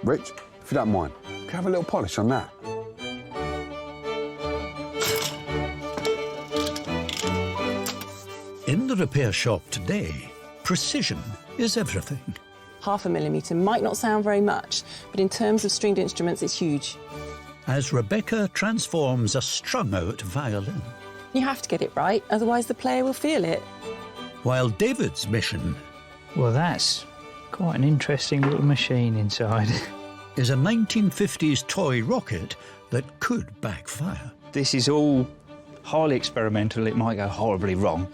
Rich, if you don't mind, can you have a little polish on that? In the repair shop today, precision is everything. 0.5 millimetre might not sound very much, but in terms of stringed instruments, it's huge. As Rebecca transforms a strung-out violin, You have to get it right, otherwise the player will feel it. while David's mission Well, that's quite an interesting little machine inside. is a 1950s toy rocket that could backfire. This is all highly experimental. It might go horribly wrong.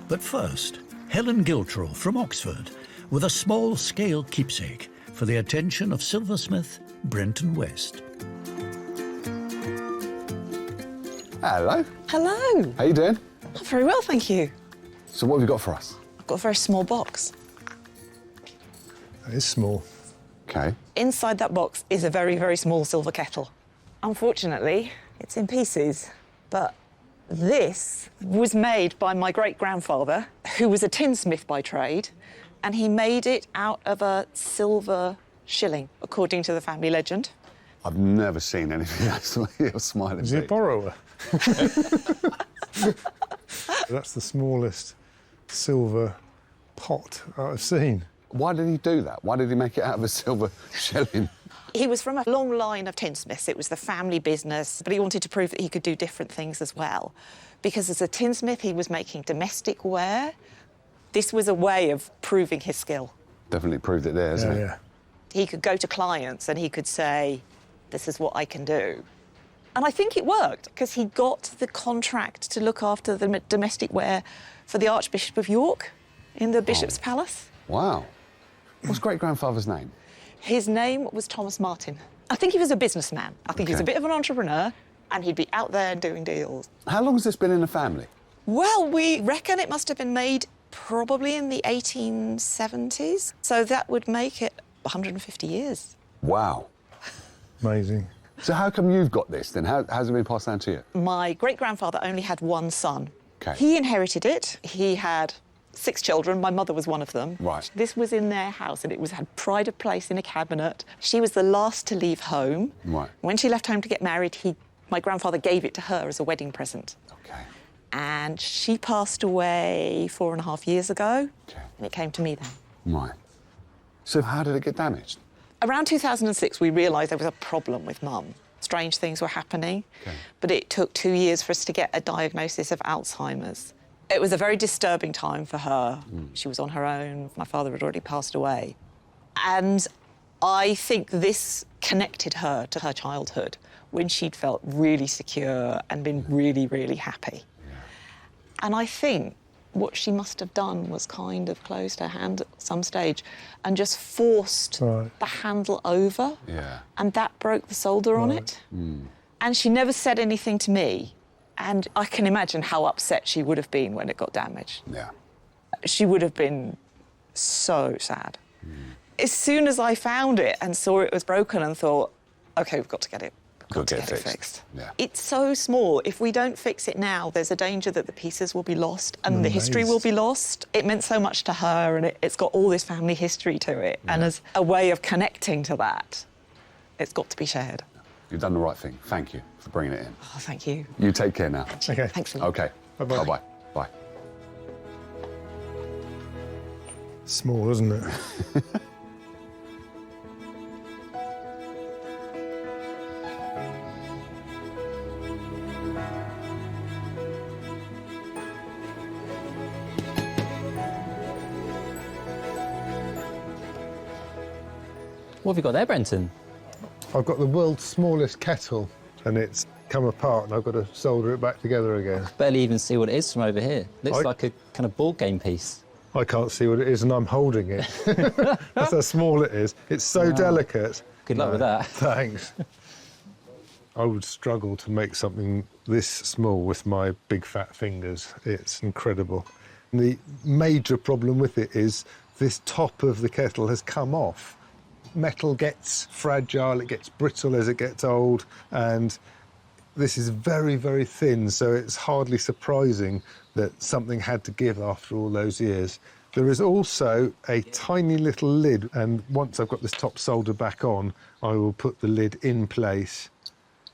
But first, Helen Giltrow from Oxford with a small-scale keepsake for the attention of silversmith Brenton West. Hello. Hello. How you doing? I'm very well, thank you. So what have you got for us? I've got a very small box. That is small. Okay. Inside that box is a very, very small silver kettle. Unfortunately, it's in pieces, but this was made by my great-grandfather, who was a tinsmith by trade, and he made it out of a silver shilling, according to the family legend. I've never seen anything actually of smiling. Is he a big. borrower? That's the smallest silver pot I've seen. Why did he do that? Why did he make it out of a silver shilling? He was from a long line of tinsmiths. It was the family business, but he wanted to prove that he could do different things as well. Because as a tinsmith, he was making domestic ware. This was a way of proving his skill. Definitely proved it there, isn't it? Yeah. He could go to clients and he could say, this is what I can do. And I think it worked, because he got the contract to look after the domestic ware for the Archbishop of York in the Bishop's Palace. Wow. What's great-grandfather's name? His name was Thomas Martin. I think he was a businessman. I think he was a Okay. bit of an entrepreneur, and he'd be out there doing deals. How long has this been in the family? Well, we reckon it must have been made probably in the 1870s. So that would make it 150 years. Wow. Amazing. So how come you've got this then? How's it been passed down to you? My great-grandfather only had one son. Okay. He inherited it. He had 6 children. My mother was one of them. Right. This was in their house, and it had pride of place in a cabinet. She was the last to leave home. Right. When she left home to get married, my grandfather gave it to her as a wedding present. Okay. And she passed away 4.5 years ago, Okay. and it came to me then. Right. So how did it get damaged? Around 2006, we realised there was a problem with Mum. Strange things were happening, Okay. but it took 2 years for us to get a diagnosis of Alzheimer's. It was a very disturbing time for her. She was on her own. My father had already passed away. And I think this connected her to her childhood when she'd felt really secure and been really, really happy. And I think what she must have done was kind of closed her hand at some stage and just forced Right. the handle over. Yeah. And that broke the solder on it. And she never said anything to me. And I can imagine how upset she would have been when it got damaged. Yeah. She would have been so sad. As soon as I found it and saw it was broken and thought, OK, we've got to get it. Got to get it fixed. Yeah. It's so small. If we don't fix it now, there's a danger that the pieces will be lost and the history will be lost. It meant so much to her, and it's got all this family history to it. And as a way of connecting to that, it's got to be shared. You've done the right thing. Thank you for bringing it in. Oh, thank you. You take care now. Okay. Thanks a lot. Okay. Bye-bye. Bye-bye. Bye. Small, isn't it? What have you got there, Brenton? I've got the world's smallest kettle, and it's come apart, and I've got to solder it back together again. Barely even see what it is from over here. Looks I- like a kind of board game piece. I can't see what it is, and I'm holding it. That's how small it is. It's so delicate. Good luck with that. Thanks. I would struggle to make something this small with my big fat fingers. It's incredible. And the major problem with it is this top of the kettle has come off. Metal gets fragile, it gets brittle as it gets old, and This is very, very thin, so it's hardly surprising that something had to give after all those years. There is also a tiny little lid, and once I've got this top solder back on, I will put the lid in place.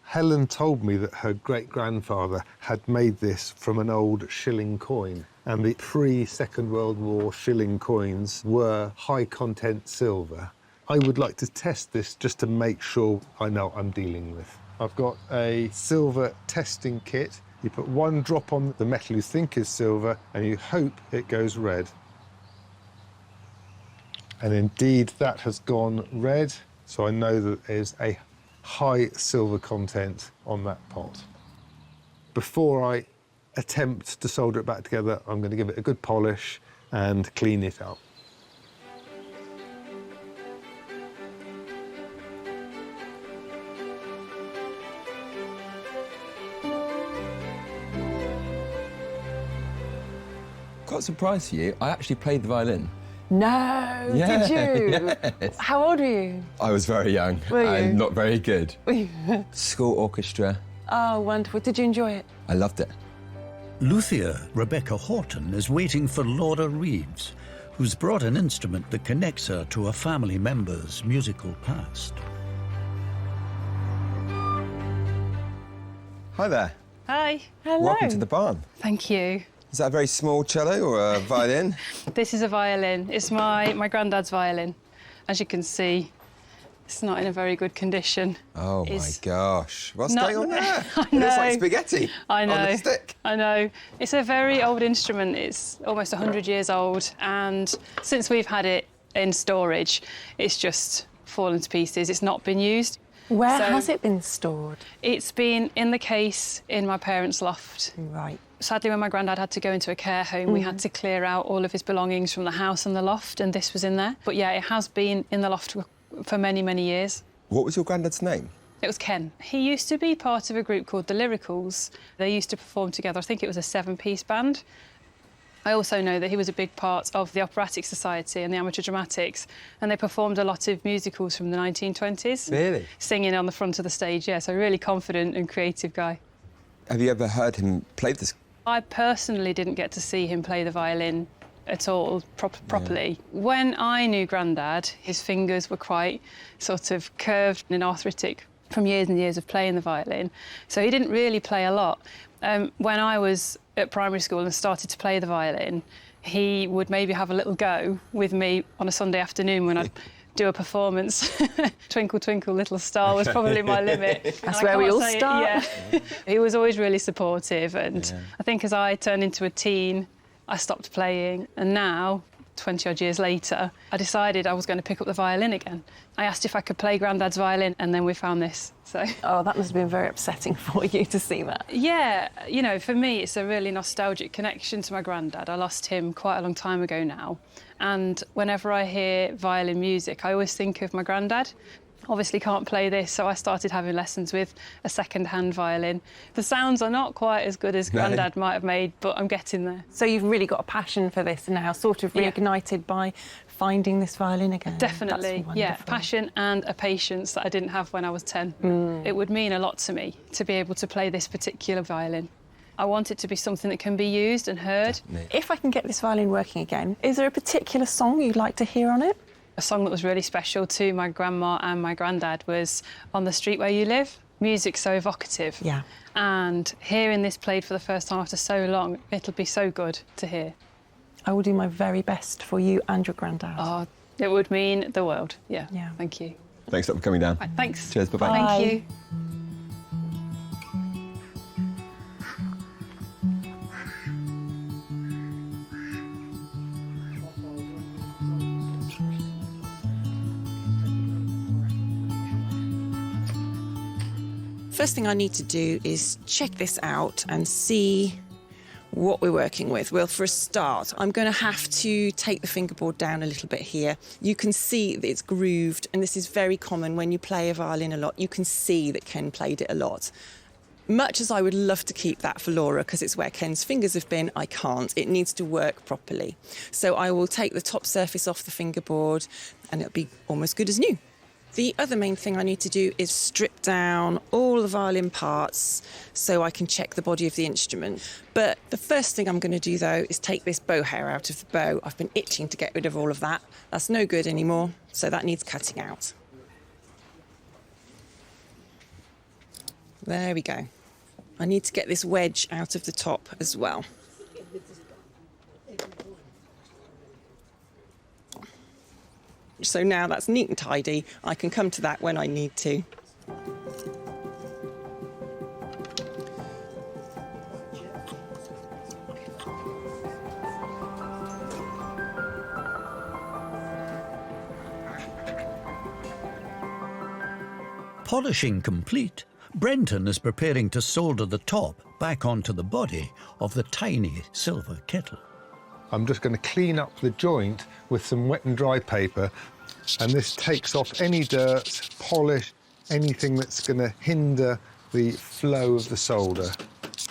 Helen told me that her great-grandfather had made this from an old shilling coin, and the pre-Second World War shilling coins were high-content silver. I would like to test this just to make sure I know what I'm dealing with. I've got a silver testing kit. You put 1 drop on the metal you think is silver, and you hope it goes red. And indeed, that has gone red, so I know that there's a high silver content on that pot. Before I attempt to solder it back together, I'm going to give it a good polish and clean it up. Got a surprise for you. I actually played the violin. No, Yeah, did you? yes. How old were you? I was very young Were you? and not very good. School orchestra. Oh, wonderful. Did you enjoy it? I loved it. Luthier Rebecca Horton is waiting for Laura Reeves, who's brought an instrument that connects her to a family member's musical past. Hi there. Hi. Hello. Welcome to the barn. Thank you. Is that a very small cello or a violin? This is a violin. It's my granddad's violin. As you can see, it's not in a very good condition. Oh my It's gosh. What's not- going on there? I It looks like know. spaghetti I know. on a stick. I know. It's a very old instrument. It's almost 100 years old, and since we've had it in storage, it's just fallen to pieces. It's not been used. Where So- has it been stored? It's been in the case in my parents' loft. Right. Sadly, when my granddad had to go into a care home, we had to clear out all of his belongings from the house and the loft, and this was in there. But yeah, it has been in the loft for many, many years. What was your granddad's name? It was Ken. He used to be part of a group called the Lyricals. They used to perform together. I think it was a 7-piece band. I also know that he was a big part of the Operatic Society and the Amateur Dramatics, and they performed a lot of musicals from the 1920s. Really? Singing on the front of the stage, yeah, so a really confident and creative guy. Have you ever heard him play this? I personally didn't get to see him play the violin at all properly. When I knew Grandad, his fingers were quite sort of curved and arthritic from years and years of playing the violin, so he didn't really play a lot. When I was at primary school and started to play the violin, he would maybe have a little go with me on a Sunday afternoon when I'd do a performance. Twinkle, twinkle, little star was probably my limit. That's where we all start. Yeah. He was always really supportive, and I think as I turned into a teen, I stopped playing, and now, 20-odd years later, I decided I was going to pick up the violin again. I asked if I could play Grandad's violin, and then we found this, so... Oh, that must have been very upsetting for you to see that. Yeah, you know, for me, it's a really nostalgic connection to my granddad. I lost him quite a long time ago now, and whenever I hear violin music, I always think of my granddad. Obviously can't play this, so I started having lessons with a second-hand violin. The sounds are not quite as good as Grandad might have made, but I'm getting there. So you've really got a passion for this now, sort of reignited by finding this violin again. Definitely, That's yeah. wonderful. Passion and a patience that I didn't have when I was 10. It would mean a lot to me to be able to play this particular violin. I want it to be something that can be used and heard. If I can get this violin working again, is there a particular song you'd like to hear on it? A song that was really special to my grandma and my granddad was On the Street Where You Live. Music's so evocative. Yeah. And hearing this played for the first time after so long, it'll be so good to hear. I will do my very best for you and your granddad. Oh, it would mean the world. Yeah. Thank you. Thanks a lot for coming down. Right, thanks. Cheers, bye-bye. Thank you. First thing I need to do is check this out and see what we're working with. Well, for a start, I'm going to have to take the fingerboard down a little bit here. You can see that it's grooved, and this is very common when you play a violin a lot. You can see that Ken played it a lot. Much as I would love to keep that for Laura, because it's where Ken's fingers have been, I can't. It needs to work properly. So I will take the top surface off the fingerboard, and it'll be almost good as new. The other main thing I need to do is strip down all the violin parts so I can check the body of the instrument. But the first thing I'm going to do, though, is take this bow hair out of the bow. I've been itching to get rid of all of that. That's no good anymore, so that needs cutting out. There we go. I need to get this wedge out of the top as well. So now that's neat and tidy. I can come to that when I need to. Polishing complete, Brenton is preparing to solder the top back onto the body of the tiny silver kettle. I'm just going to clean up the joint with some wet and dry paper, and this takes off any dirt, polish, anything that's going to hinder the flow of the solder.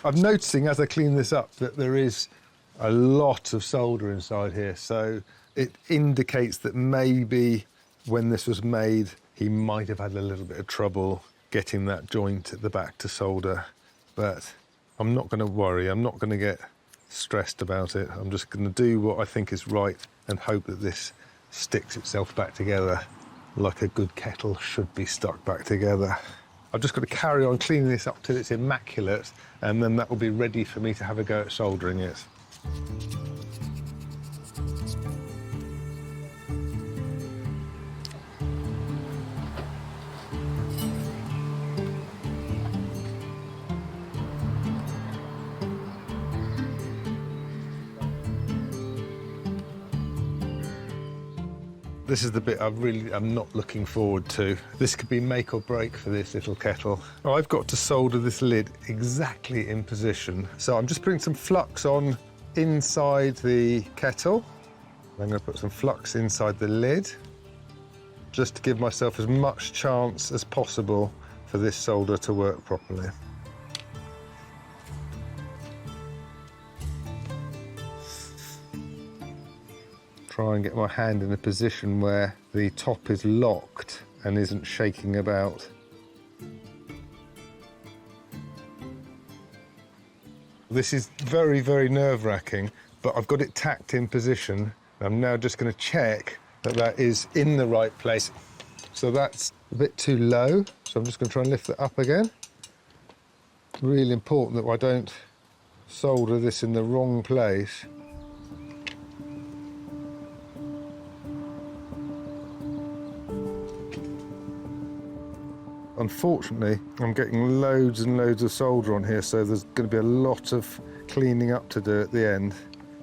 I'm noticing as I clean this up that there is a lot of solder inside here, so it indicates that maybe when this was made he might have had a little bit of trouble getting that joint at the back to solder. But I'm not going to worry, I'm not going to get stressed about it. I'm just going to do what I think is right and hope that this sticks itself back together like a good kettle should be stuck back together. I've just got to carry on cleaning this up till it's immaculate, and then that will be ready for me to have a go at soldering it. This is the bit I'm not looking forward to. This could be make or break for this little kettle. I've got to solder this lid exactly in position. So I'm just putting some flux on inside the kettle. I'm going to put some flux inside the lid, just to give myself as much chance as possible for this solder to work properly. Try and get my hand in a position where the top is locked and isn't shaking about. This is very, very nerve-wracking, but I've got it tacked in position. I'm now just going to check that that is in the right place. So that's a bit too low, so I'm just going to try and lift it up again. Really important that I don't solder this in the wrong place. Unfortunately, I'm getting loads and loads of solder on here, so there's going to be a lot of cleaning up to do at the end.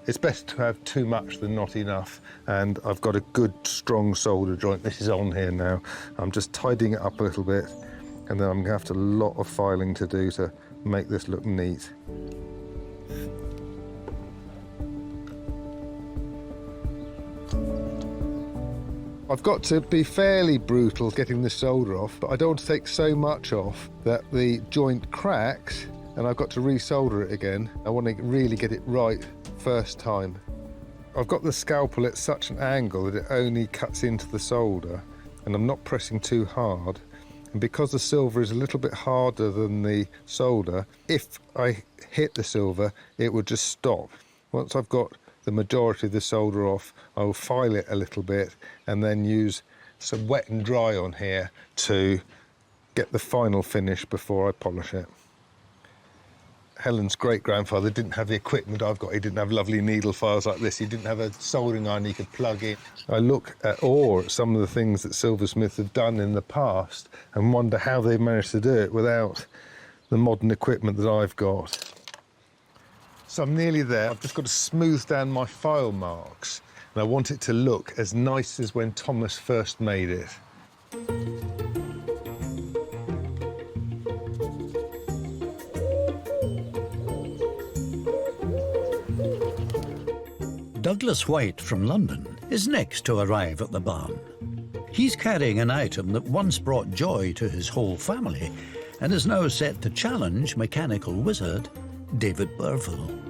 It's best to have too much than not enough, and I've got a good, strong solder joint. This is on here now. I'm just tidying it up a little bit, and then I'm going to have a lot of filing to do to make this look neat. I've got to be fairly brutal getting the solder off, but I don't want to take so much off that the joint cracks and I've got to resolder it again. I want to really get it right first time. I've got the scalpel at such an angle that it only cuts into the solder, and I'm not pressing too hard. And because the silver is a little bit harder than the solder, if I hit the silver, it would just stop. Once I've got the majority of the solder off, I will file it a little bit and then use some wet and dry on here to get the final finish before I polish it. Helen's great-grandfather didn't have the equipment I've got. He didn't have lovely needle files like this. He didn't have a soldering iron he could plug in. I look at awe at some of the things that silversmiths have done in the past and wonder how they've managed to do it without the modern equipment that I've got. So I'm nearly there. I've just got to smooth down my file marks, and I want it to look as nice as when Thomas first made it. Douglas White from London is next to arrive at the barn. He's carrying an item that once brought joy to his whole family and is now set to challenge mechanical wizard David Burville.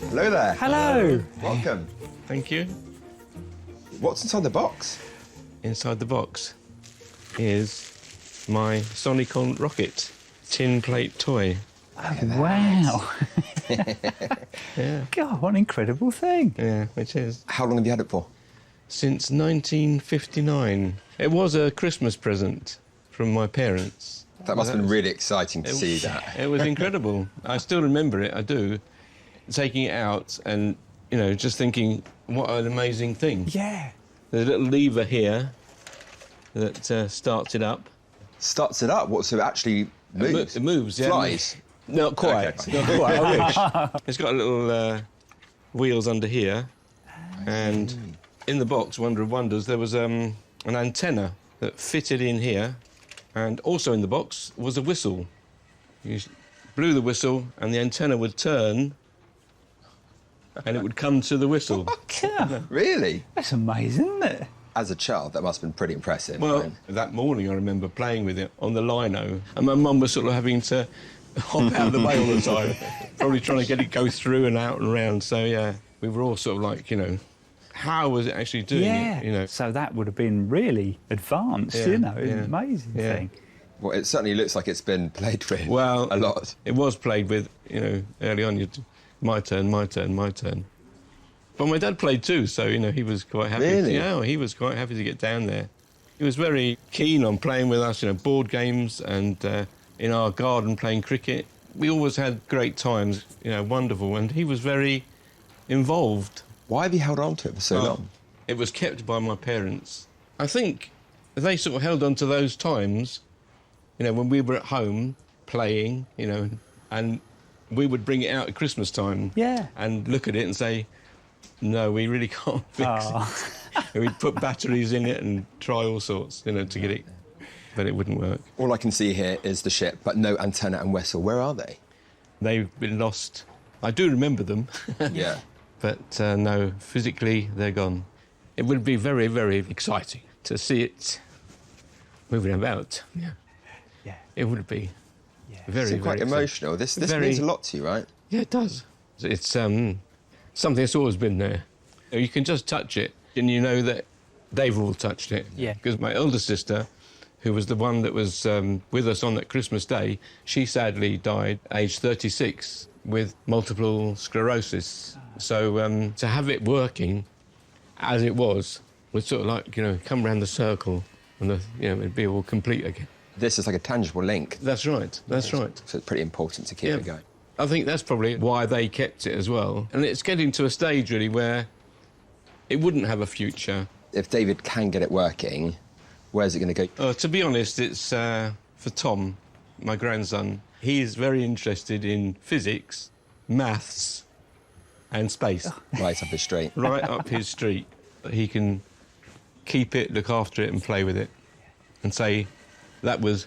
Hello there. Hello. Welcome. Thank you. What's inside the box? Inside the box is my Sonicon rocket tin plate toy. Wow. Yeah. God, what an incredible thing. Yeah, it is. How long have you had it for? Since 1959. It was a Christmas present from my parents. That must have been really exciting to see that. It was incredible. I still remember it, I do. Taking it out and, you know, just thinking, what an amazing thing. Yeah. There's a little lever here that starts it up. Starts it up? What, so it actually moves? It moves, yeah. Flies? Not quite. Okay. Not quite, I wish. It's got a little wheels under here. And in the box, wonder of wonders, there was an antenna that fitted in here. And also in the box was a whistle. You blew the whistle and the antenna would turn and it would come to the whistle. Yeah. Really? That's amazing, isn't it? As a child, that must have been pretty impressive. Well, right? that morning I remember playing with it on the lino and my mum was sort of having to hop out of the way all the time, probably trying to get it go through and out and around. So, yeah, we were all sort of like, you know, how was it actually doing it, you know? So that would have been really advanced, you know, an amazing thing. Well, it certainly looks like it's been played with a lot. It was played with, you know, early on. My turn, my turn, my turn. But my dad played too, so, you know, he was quite happy. Really? Yeah, he was quite happy to get down there. He was very keen on playing with us, you know, board games and in our garden playing cricket. We always had great times, you know, wonderful, and he was very involved. Why have you held on to it for so long? It was kept by my parents. I think they sort of held on to those times, you know, when we were at home playing, you know, and we would bring it out at Christmas time and look at it and say, no, we really can't fix it. We'd put batteries in it and try all sorts, you know, to get it, but it wouldn't work. All I can see here is the ship, but no antenna and whistle. Where are they? They've been lost. I do remember them. Yeah. But no, physically, they're gone. It would be very, very exciting to see it moving about. Yeah. Yeah. It would be very, quite very emotional. This means a lot to you, right? Yeah, it does. It's something that's always been there. You can just touch it and you know that they've all touched it. Yeah. Because my elder sister, who was the one that was with us on that Christmas day, she sadly died aged 36 with multiple sclerosis. So to have it working as it was sort of like, you know, come round the circle and, you know, it'd be all complete again. This is like a tangible link. That's right, that's right. So it's pretty important to keep it going. I think that's probably why they kept it as well. And it's getting to a stage, really, where it wouldn't have a future. If David can get it working, where's it going to go? To be honest, it's for Tom, my grandson. He's very interested in physics, maths and space. Right up his street. Right up his street. He can keep it, look after it and play with it and say that was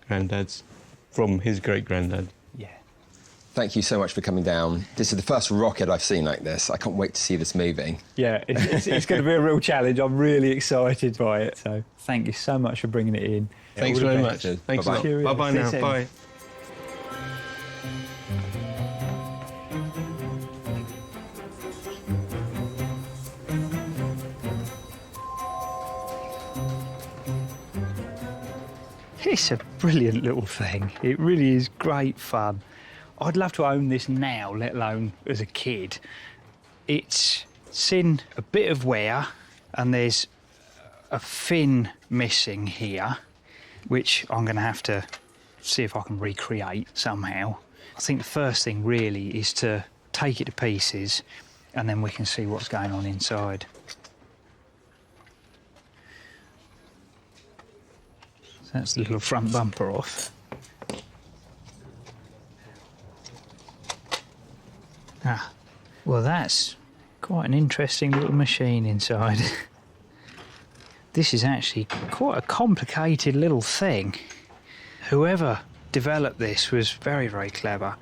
Grandad's from his great-granddad. Yeah. Thank you so much for coming down. This is the first rocket I've seen like this. I can't wait to see this moving. Yeah, it's going to be a real challenge. I'm really excited by it. So thank you so much for bringing it in. Thanks very much. Thanks a lot. Bye-bye now. Bye. It's a brilliant little thing. It really is great fun. I'd love to own this now, let alone as a kid. It's in a bit of wear and there's a fin missing here, which I'm going to have to see if I can recreate somehow. I think the first thing really is to take it to pieces and then we can see what's going on inside. So that's the little front bumper off. Ah, well, that's quite an interesting little machine inside. This is actually quite a complicated little thing. Whoever developed this was very, very clever.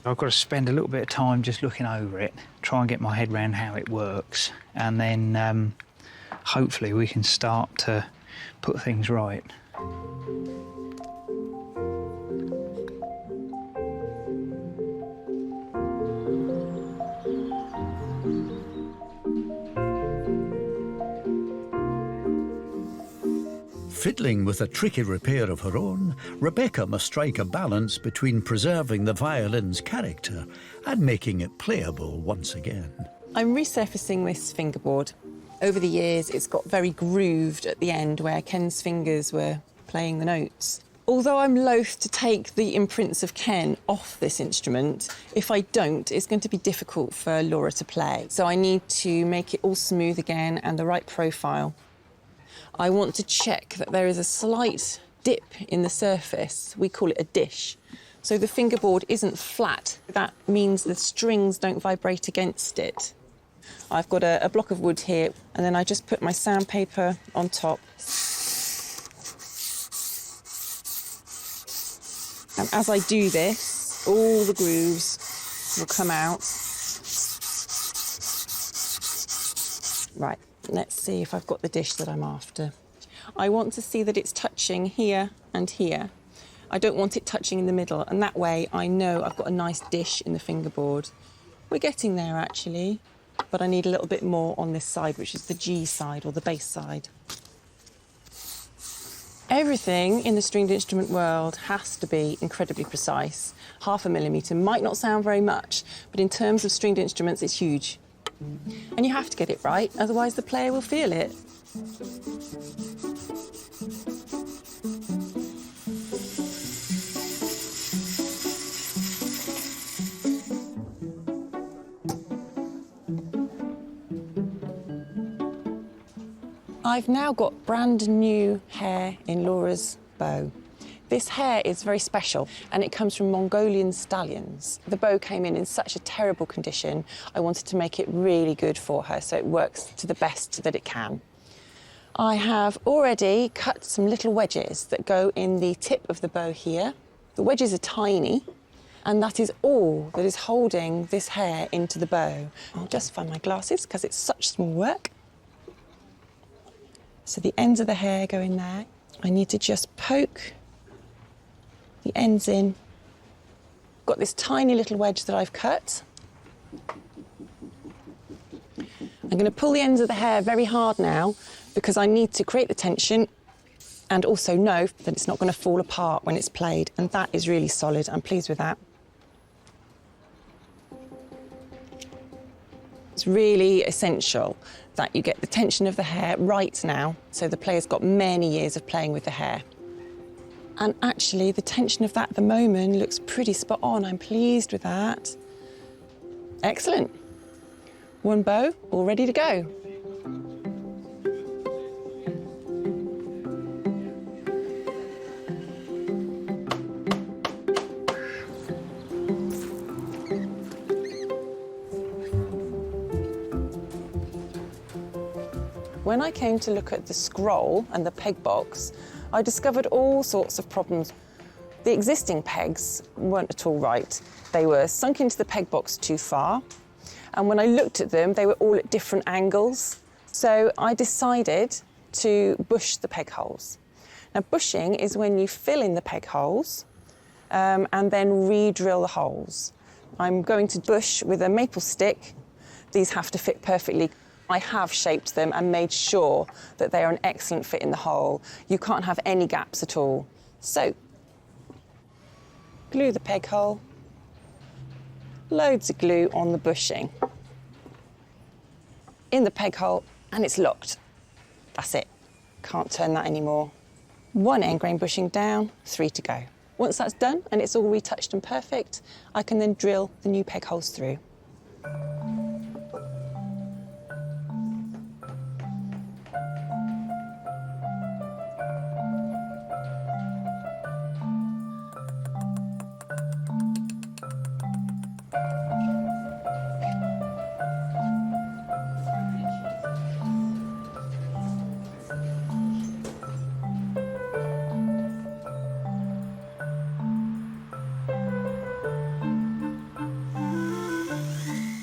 I've got to spend a little bit of time just looking over it, try and get my head around how it works, and then hopefully we can start to put things right. Fiddling with a tricky repair of her own, Rebecca must strike a balance between preserving the violin's character and making it playable once again. I'm resurfacing this fingerboard. Over the years, it's got very grooved at the end where Ken's fingers were playing the notes. Although I'm loath to take the imprints of Ken off this instrument, if I don't, it's going to be difficult for Laura to play. So I need to make it all smooth again and the right profile. I want to check that there is a slight dip in the surface. We call it a dish. So the fingerboard isn't flat. That means the strings don't vibrate against it. I've got a block of wood here, and then I just put my sandpaper on top. And as I do this, all the grooves will come out. Right, let's see if I've got the dish that I'm after. I want to see that it's touching here and here. I don't want it touching in the middle, and that way I know I've got a nice dish in the fingerboard. We're getting there, actually, but I need a little bit more on this side, which is the G side, or the bass side. Everything in the stringed instrument world has to be incredibly precise. 0.5 millimetre might not sound very much, but in terms of stringed instruments, it's huge. And you have to get it right, otherwise the player will feel it. I've now got brand new hair in Laura's bow. This hair is very special and it comes from Mongolian stallions. The bow came in such a terrible condition, I wanted to make it really good for her so it works to the best that it can. I have already cut some little wedges that go in the tip of the bow here. The wedges are tiny and that is all that is holding this hair into the bow. I'll just find my glasses because it's such small work. So the ends of the hair go in there. I need to just poke the ends in. Got this tiny little wedge that I've cut. I'm going to pull the ends of the hair very hard now because I need to create the tension and also know that it's not going to fall apart when it's played, and that is really solid. I'm pleased with that. It's really essential that you get the tension of the hair right now, so the player's got many years of playing with the hair. And actually, the tension of that at the moment looks pretty spot on. I'm pleased with that. Excellent. One bow, all ready to go. When I came to look at the scroll and the peg box, I discovered all sorts of problems. The existing pegs weren't at all right. They were sunk into the peg box too far, and when I looked at them, they were all at different angles. So I decided to bush the peg holes. Now, bushing is when you fill in the peg holes and then re-drill the holes. I'm going to bush with a maple stick. These have to fit perfectly. I have shaped them and made sure that they are an excellent fit in the hole. You can't have any gaps at all. So, glue the peg hole, loads of glue on the bushing, in the peg hole, and it's locked. That's it. Can't turn that anymore. 1 end grain bushing down, 3 to go. Once that's done and it's all retouched and perfect, I can then drill the new peg holes through.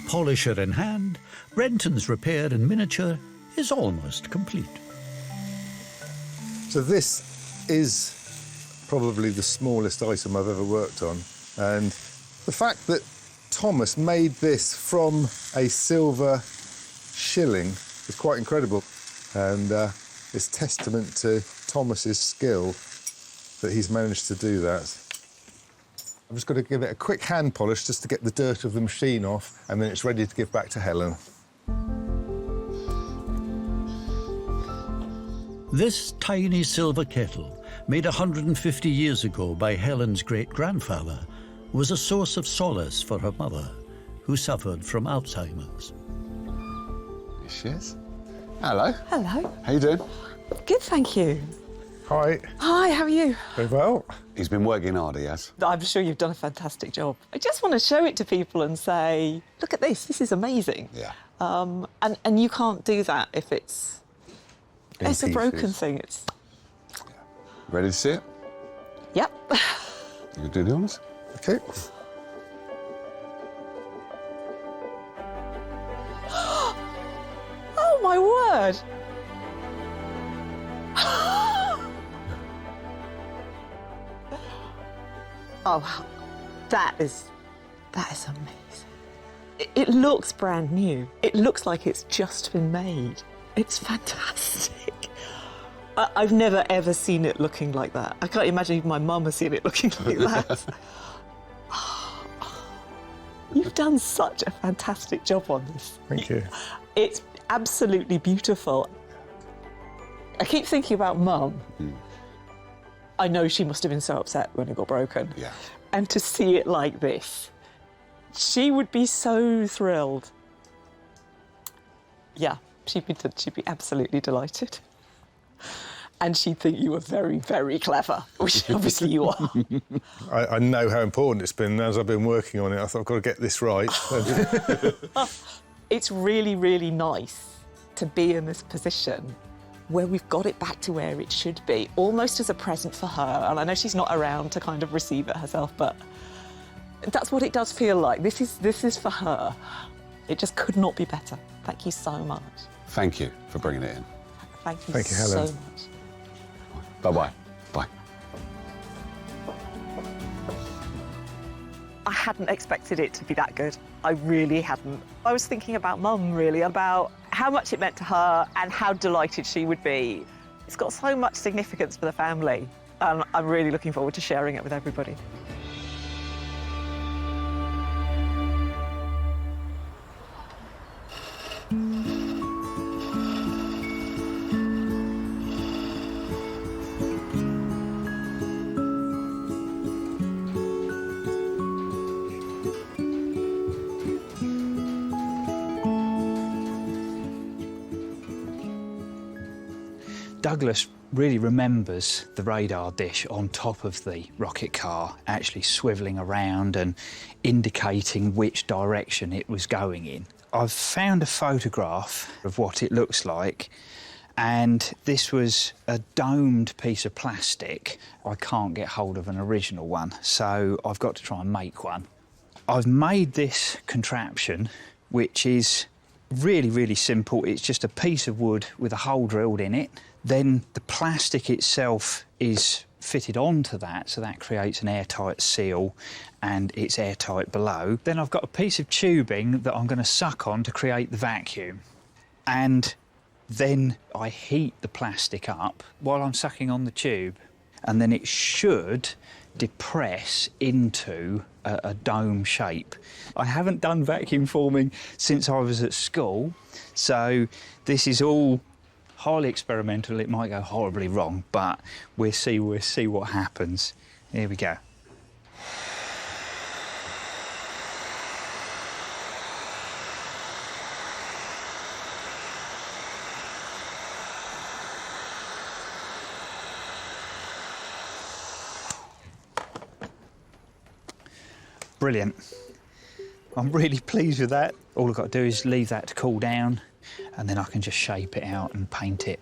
Polisher in hand, Brenton's repair in miniature is almost complete. So this is probably the smallest item I've ever worked on, and the fact that Thomas made this from a silver shilling is quite incredible, and it's testament to Thomas's skill that he's managed to do that. I've just got to give it a quick hand polish just to get the dirt of the machine off, and then it's ready to give back to Helen. This tiny silver kettle, made 150 years ago by Helen's great-grandfather, was a source of solace for her mother, who suffered from Alzheimer's. Here she is. Hello. Hello. How you doing? Good, thank you. Hi. Hi, how are you? Very well. He's been working hard, he has. I'm sure you've done a fantastic job. I just want to show it to people and say, look at this is amazing. Yeah. And you can't do that if it's a broken thing. It's... Ready to see it? Yep. You can do the honours? OK. Oh, my word! Oh, that is amazing. It looks brand new. It looks like it's just been made. It's fantastic. I've never, ever seen it looking like that. I can't imagine even my mum has seen it looking like that. You've done such a fantastic job on this. Thank you. It's absolutely beautiful. I keep thinking about Mum. I know she must have been so upset when it got broken. Yeah. And to see it like this, she would be so thrilled. Yeah, she'd be absolutely delighted. And she'd think you were very, very clever, which obviously you are. I know how important it's been. As I've been working on it, I thought I've got to get this right. It's really, really nice to be in this position where we've got it back to where it should be, almost as a present for her. And I know she's not around to kind of receive it herself, but that's what it does feel like. This is for her. It just could not be better. Thank you so much. Thank you for bringing it in. Thank you, Helen. so much. Bye-bye. Bye. I hadn't expected it to be that good. I really hadn't. I was thinking about Mum, really, about how much it meant to her and how delighted she would be. It's got so much significance for the family, and I'm really looking forward to sharing it with everybody. Douglas really remembers the radar dish on top of the rocket car actually swivelling around and indicating which direction it was going in. I've found a photograph of what it looks like, and this was a domed piece of plastic. I can't get hold of an original one, so I've got to try and make one. I've made this contraption, which is really, really simple. It's just a piece of wood with a hole drilled in it. Then the plastic itself is fitted onto that, so that creates an airtight seal, and it's airtight below. Then I've got a piece of tubing that I'm going to suck on to create the vacuum. And then I heat the plastic up while I'm sucking on the tube, and then it should depress into a dome shape. I haven't done vacuum forming since I was at school, so this is all highly experimental. It might go horribly wrong, but we'll see what happens. Here we go. Brilliant. I'm really pleased with that. All I've got to do is leave that to cool down, and then I can just shape it out and paint it.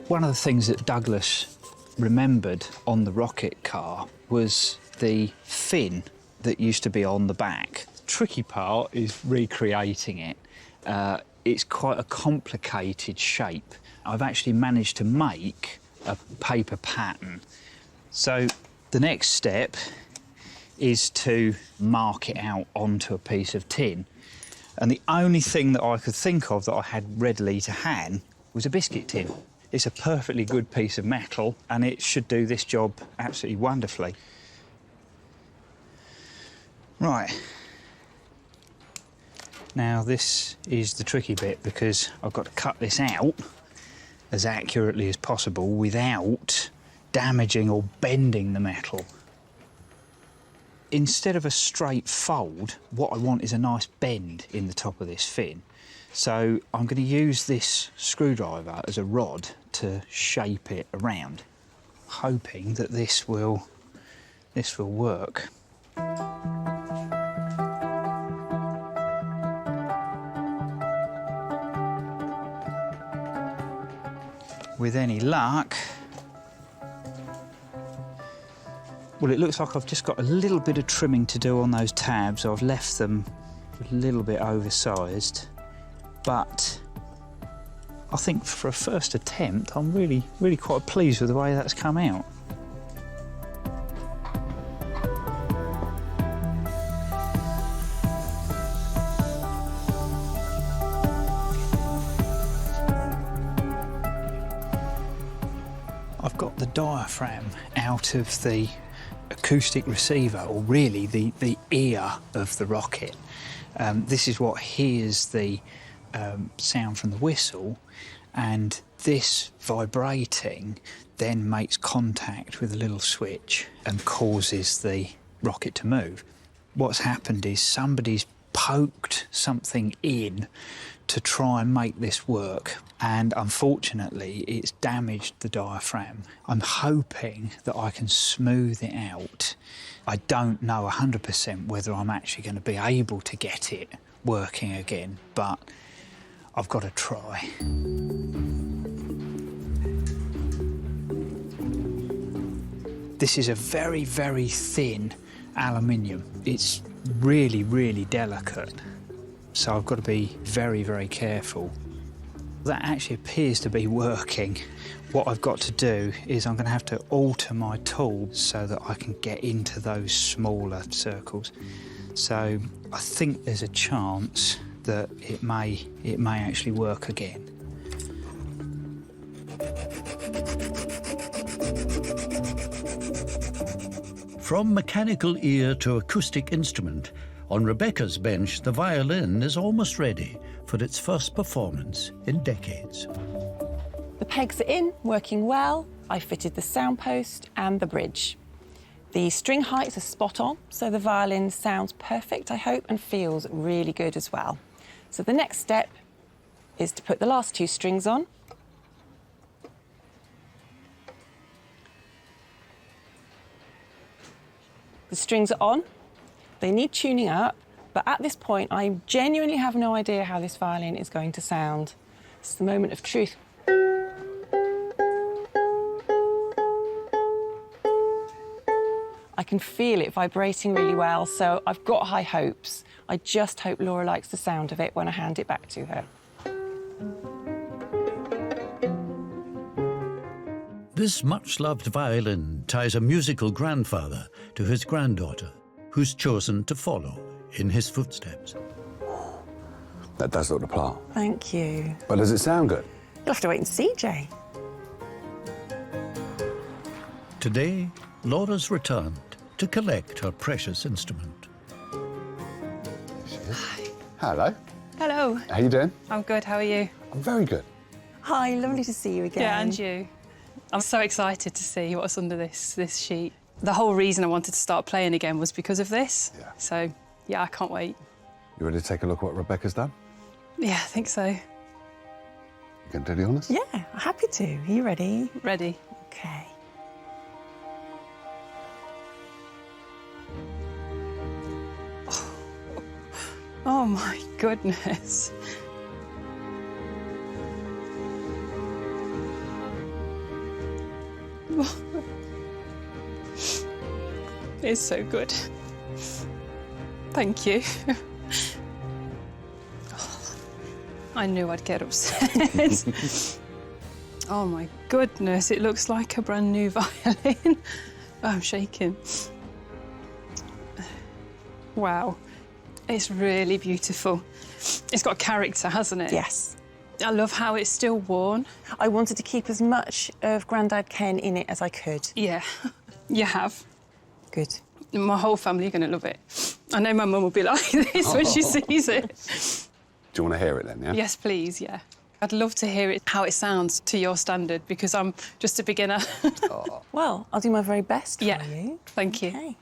One of the things that Douglas remembered on the rocket car was the fin that used to be on the back. tricky part is recreating it. It's quite a complicated shape. I've actually managed to make a paper pattern. So the next step is to mark it out onto a piece of tin. And the only thing that I could think of that I had readily to hand was a biscuit tin. It's a perfectly good piece of metal and it should do this job absolutely wonderfully. Right. Now this is the tricky bit because I've got to cut this out as accurately as possible without damaging or bending the metal. Instead of a straight fold, what I want is a nice bend in the top of this fin. So I'm going to use this screwdriver as a rod to shape it around, hoping that this will work. With any luck, well, it looks like I've just got a little bit of trimming to do on those tabs. I've left them a little bit oversized, but I think for a first attempt, I'm really quite pleased with the way that's come out. I've got the diaphragm out of the acoustic receiver, or really the ear of the rocket. This is what hears the sound from the whistle, and this vibrating then makes contact with a little switch and causes the rocket to move. What's happened is somebody's poked something in to try and make this work, and unfortunately it's damaged the diaphragm. I'm hoping that I can smooth it out. I don't know 100% whether I'm actually going to be able to get it working again, but I've got to try. This is a very, very thin aluminium. It's really, really delicate, so I've got to be very, very careful. That actually appears to be working. What I've got to do is I'm going to have to alter my tool so that I can get into those smaller circles. So I think there's a chance that it may actually work again. From mechanical ear to acoustic instrument, on Rebecca's bench, the violin is almost ready for its first performance in decades. The pegs are in, working well. I fitted the sound post and the bridge. The string heights are spot on, so the violin sounds perfect, I hope, and feels really good as well. So the next step is to put the last two strings on. The strings are on. They need tuning up, but at this point, I genuinely have no idea how this violin is going to sound. It's the moment of truth. I can feel it vibrating really well, so I've got high hopes. I just hope Laura likes the sound of it when I hand it back to her. This much-loved violin ties a musical grandfather to his granddaughter, who's chosen to follow in his footsteps. That does look the part. Thank you. But does it sound good? You'll have to wait and see, Jay. Today, Laura's returned to collect her precious instrument. Hi. Hello. Hello. How you doing? I'm good, how are you? I'm very good. Hi, lovely to see you again. Yeah, and you. I'm so excited to see what's under this sheet. The whole reason I wanted to start playing again was because of this. Yeah. So, yeah, I can't wait. You ready to take a look at what Rebecca's done? Yeah, I think so. You going to do the honours? Yeah, happy to. Are you ready? Ready. Okay. Oh my goodness. It's so good. Thank you. I knew I'd get upset. Oh my goodness, it looks like a brand new violin. I'm shaking. Wow, it's really beautiful. It's got character, hasn't it? Yes. I love how it's still worn. I wanted to keep as much of Grandad Ken in it as I could. Yeah, you have. Good. My whole family are going to love it. I know my mum will be like this when she sees it. Do you want to hear it then, yeah? Yes, please, yeah. I'd love to hear it, how it sounds to your standard, because I'm just a beginner. Well, I'll do my very best for you. Thank you. Okay.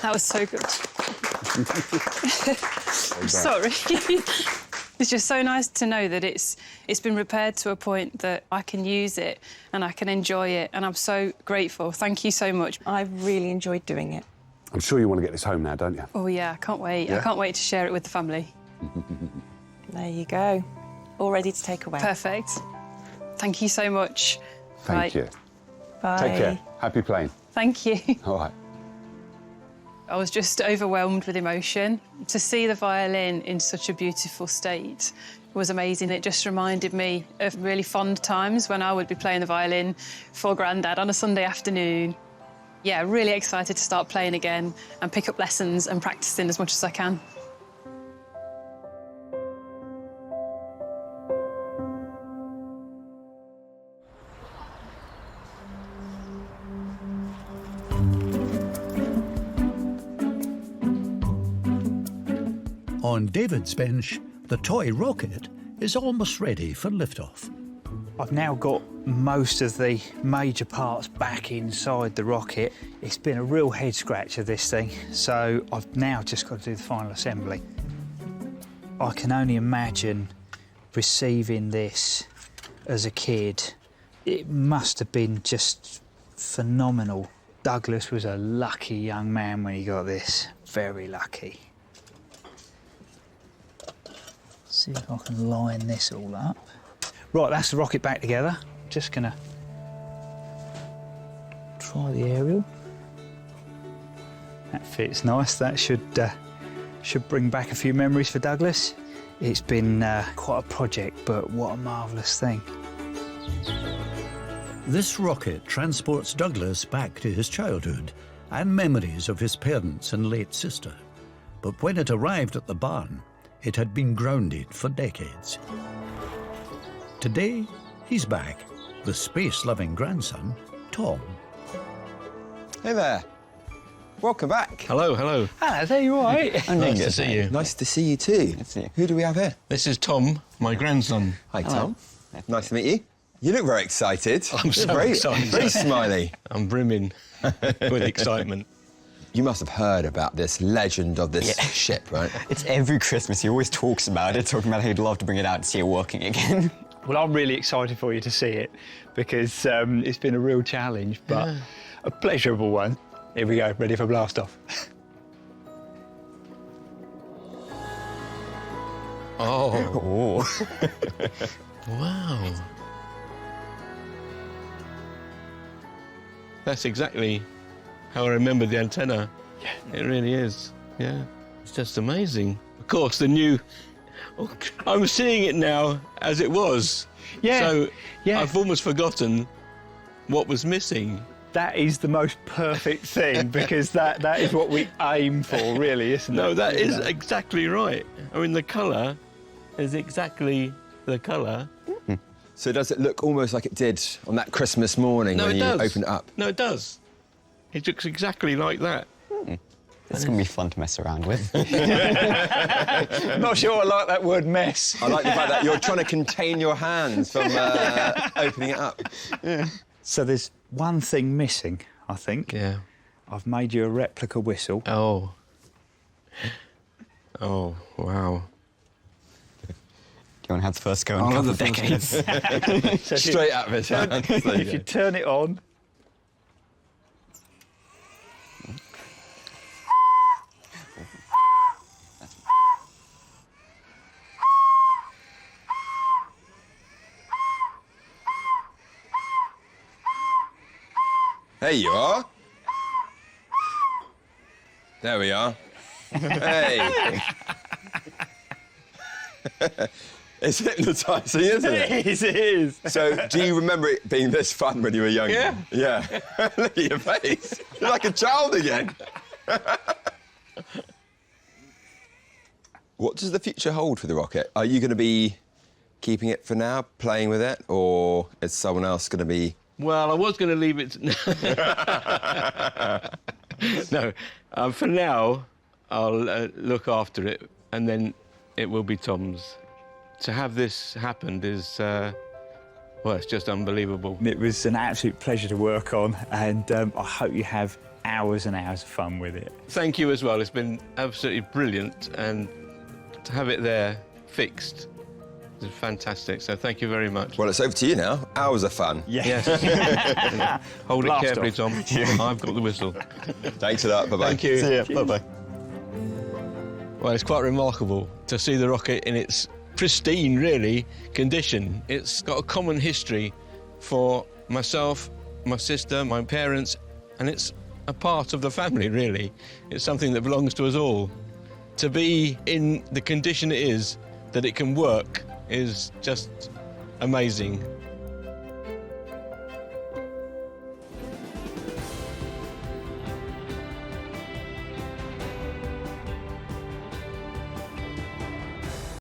That was so good. I'm sorry. It's just so nice to know that it's been repaired to a point that I can use it and I can enjoy it, and I'm so grateful. Thank you so much. I've really enjoyed doing it. I'm sure you want to get this home now, don't you? Oh, yeah, I can't wait. Yeah? I can't wait to share it with the family. There you go. All ready to take away. Perfect. Thank you so much. Thank you. Bye. Take care. Happy playing. Thank you. All right. I was just overwhelmed with emotion. To see the violin in such a beautiful state was amazing. It just reminded me of really fond times when I would be playing the violin for Grandad on a Sunday afternoon. Yeah, really excited to start playing again and pick up lessons and practicing as much as I can. On David's bench, the toy rocket is almost ready for liftoff. I've now got most of the major parts back inside the rocket. It's been a real head scratcher, this thing, so I've now just got to do the final assembly. I can only imagine receiving this as a kid. It must have been just phenomenal. Douglas was a lucky young man when he got this, very lucky. See if I can line this all up. Right, that's the rocket back together. Just gonna try the aerial. That fits nice. That should bring back a few memories for Douglas. It's been quite a project, but what a marvellous thing. This rocket transports Douglas back to his childhood and memories of his parents and late sister. But when it arrived at the barn, it had been grounded for decades. Today, he's back, the space-loving grandson, Tom. Hey there. Welcome back. Hello, hello. Hello there, you all right? Nice to see you. Nice to see you too. Who do we have here? This is Tom, my grandson. Hi, Tom. Nice to meet you. You look very excited. I'm so very, excited. Very smiley. I'm brimming with excitement. You must have heard about this legend of this ship, right? It's every Christmas. He always talks about it, talking about how he'd love to bring it out and see it working again. Well, I'm really excited for you to see it because it's been a real challenge, but a pleasurable one. Here we go, ready for blast off. Oh. Wow. That's exactly how I remember the antenna. Yeah. It really is. Yeah. It's just amazing. Of course, the new... Oh, I'm seeing it now as it was. Yeah. So I've almost forgotten what was missing. That is the most perfect thing because that is what we aim for, really, isn't it? No, that is exactly right. I mean, the colour is exactly the colour. So does it look almost like it did on that Christmas morning when you opened it up? No, it does. It looks exactly like that. It's going to be fun to mess around with. Not sure I like that word mess. I like the fact that you're trying to contain your hands from opening it up. Yeah. So there's one thing missing, I think. Yeah. I've made you a replica whistle. Oh. Oh, wow. Do you want to have the first go in I'll a couple have of the first decades? So Straight out of his hand. There you if you go. turn it on, There you are. There we are. Hey. It's hypnotising, isn't it? it is. So, do you remember it being this fun when you were younger? Yeah. Yeah. Look at your face. You're like a child again. What does the future hold for the rocket? Are you going to be keeping it for now, playing with it, or is someone else going to be... Well, I was going to leave it... No, for now, I'll look after it, and then it will be Tom's. To have this happened is, well, it's just unbelievable. It was an absolute pleasure to work on, and I hope you have hours and hours of fun with it. Thank you as well. It's been absolutely brilliant, and to have it there fixed is fantastic. So thank you very much. Well, it's over to you now. Hours of fun. Yes. Hold Blast it carefully, off. Tom. I've got the whistle. Thanks a lot. Bye-bye. Thank you. See ya. Bye-bye. Well, it's quite remarkable to see the rocket in its pristine, really, condition. It's got a common history for myself, my sister, my parents, and it's a part of the family, really. It's something that belongs to us all. To be in the condition it is, that it can work, is just amazing.